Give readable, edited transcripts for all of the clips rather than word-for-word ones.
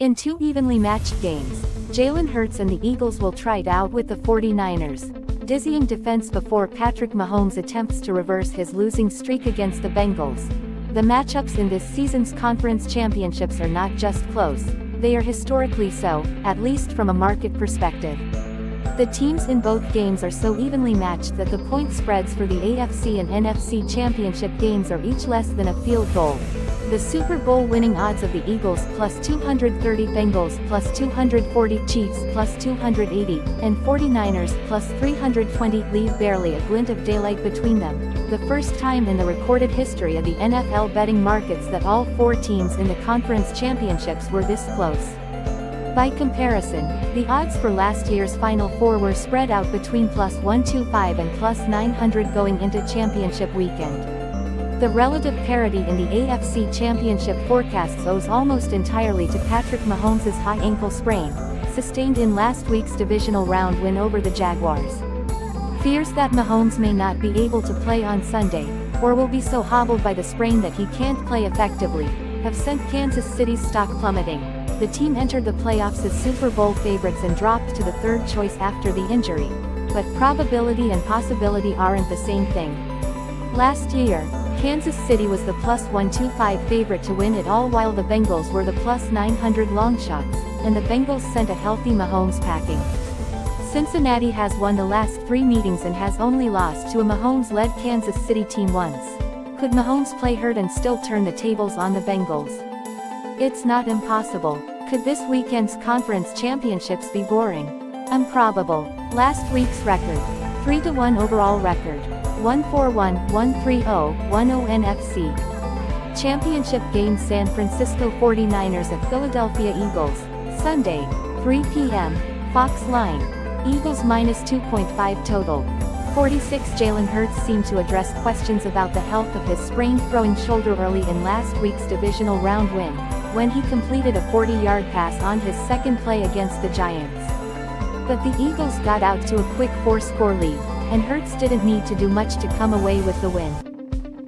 In two evenly matched games, Jalen Hurts and the Eagles will try it out with the 49ers. Dizzying defense before Patrick Mahomes attempts to reverse his losing streak against the Bengals. The matchups in this season's conference championships are not just close, they are historically so, at least from a market perspective. The teams in both games are so evenly matched that the point spreads for the AFC and NFC championship games are each less than a field goal. The Super Bowl winning odds of the Eagles plus 230, Bengals plus 240, Chiefs plus 280, and 49ers plus 320 leave barely a glint of daylight between them, the first time in the recorded history of the NFL betting markets that all four teams in the conference championships were this close. By comparison, the odds for last year's Final Four were spread out between plus 125 and plus 900 going into championship weekend. The relative parity in the AFC Championship forecasts owes almost entirely to Patrick Mahomes' high ankle sprain, sustained in last week's divisional round win over the Jaguars. Fears that Mahomes may not be able to play on Sunday, or will be so hobbled by the sprain that he can't play effectively, have sent Kansas City's stock plummeting. The team entered the playoffs as Super Bowl favorites and dropped to the third choice after the injury. But probability and possibility aren't the same thing. Last year, Kansas City was the plus 125 favorite to win it all while the Bengals were the plus 900 long shots, and the Bengals sent a healthy Mahomes packing. Cincinnati has won the last three meetings and has only lost to a Mahomes-led Kansas City team once. Could Mahomes play hurt and still turn the tables on the Bengals? It's not impossible. Could this weekend's conference championships be boring? Improbable. Last week's record. 3-1 overall record. 141, 130, 10 NFC. Championship game San Francisco 49ers at Philadelphia Eagles. Sunday, 3 p.m., Fox line. Eagles minus 2.5 total. 46 Jalen Hurts seemed to address questions about the health of his sprained throwing shoulder early in last week's divisional round win, when he completed a 40-yard pass on his second play against the Giants. But the Eagles got out to a quick 4-score lead, and Hurts didn't need to do much to come away with the win.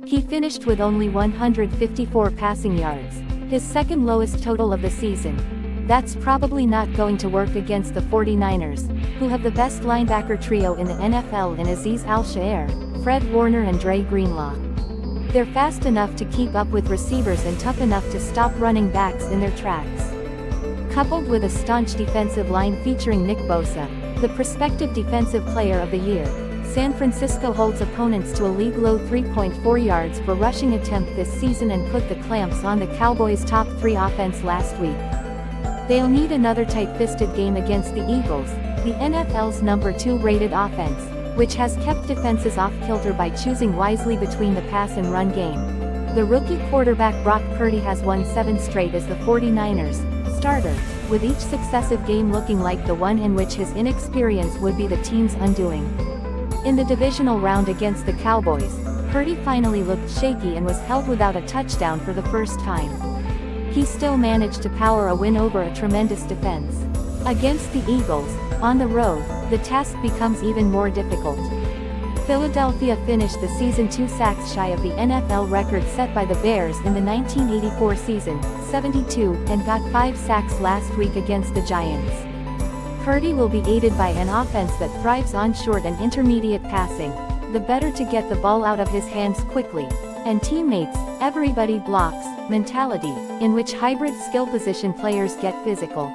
He finished with only 154 passing yards, his second lowest total of the season. That's probably not going to work against the 49ers, who have the best linebacker trio in the NFL in Azeez Al-Shaair, Fred Warner and Dre Greenlaw. They're fast enough to keep up with receivers and tough enough to stop running backs in their tracks. Coupled with a staunch defensive line featuring Nick Bosa, the prospective Defensive Player of the Year, San Francisco holds opponents to a league-low 3.4 yards per rushing attempt this season and put the clamps on the Cowboys' top 3 offense last week. They'll need another tight-fisted game against the Eagles, the NFL's number 2 rated offense, which has kept defenses off-kilter by choosing wisely between the pass and run game. The rookie quarterback Brock Purdy has won 7 straight as the 49ers' starter, with each successive game looking like the one in which his inexperience would be the team's undoing. In the divisional round against the Cowboys, Purdy finally looked shaky and was held without a touchdown for the first time. He still managed to power a win over a tremendous defense. Against the Eagles, on the road, the task becomes even more difficult. Philadelphia finished the season 2 sacks shy of the NFL record set by the Bears in the 1984 season, 72, and got 5 sacks last week against the Giants. Purdy will be aided by an offense that thrives on short and intermediate passing, the better to get the ball out of his hands quickly, and teammates, everybody blocks, mentality, in which hybrid skill position players get physical.